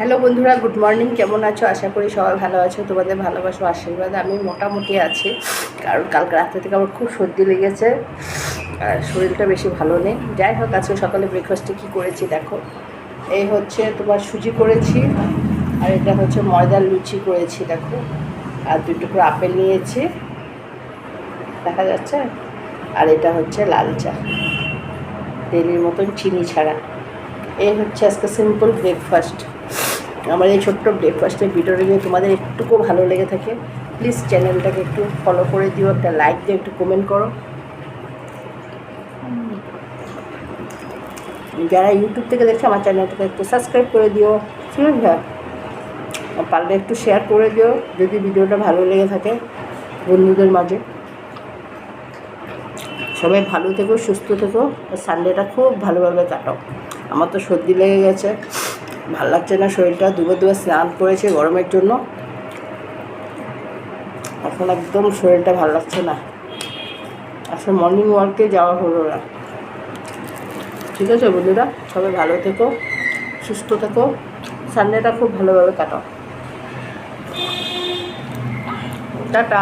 Hello বন্ধুরা, good morning. কেমন আছো? আশা করি সবাই ভালো আছো। তোমাদের ভালোবাসো আশীর্বাদ আমি মোটামুটি আছি, কারণ কালকে রাত্রে থেকে আমার খুব সর্দি লেগেছে আর শরীরটা বেশি ভালো নেই। যাই হোক, আজকে সকালে ব্রেকফাস্টে কী করেছি দেখো। এই হচ্ছে তোমার সুজি করেছি, আর এটা হচ্ছে ময়দার লুচি করেছি দেখো, আর 2 টুকরো আপেল নিয়েছি, দেখা যাচ্ছে। আর এটা হচ্ছে লাল চা, ডেলির মতন চিনি ছাড়া। এই হচ্ছে আজকে সিম্পল ব্রেকফাস্ট। আমার এই ছোট্ট ব্রেকফাস্টের ভিডিওটা যদি তোমাদের একটুকু ভালো লেগে থাকে, প্লিজ চ্যানেলটাকে একটু ফলো করে দিও, একটা লাইক দিও, একটু কমেন্ট করো। যারা ইউটিউব থেকে দেখছে আমার চ্যানেলটাকে একটু সাবস্ক্রাইব করে দিও, ঠিক আছে? পারলে একটু শেয়ার করে দিও যদি ভিডিওটা ভালো লেগে থাকে বন্ধুদের মাঝে। সবাই ভালো থেকো, সুস্থ থেকো, সানডেটা খুব ভালোভাবে কাটাও। আমার তো সর্দি লেগে গেছে, ভালো লাগছে না শরীরটা। দুবার স্নান করেছে গরমের জন্য, এখন একদম শরীরটা ভালো লাগছে না। আসলে মর্নিং ওয়ার্কে যাওয়া হলো না। ঠিক আছে বন্ধুরা, সবাই ভালো থেকো, সুস্থ থেকো, সানডেটা খুব ভালোভাবে কাটাও। টাটা।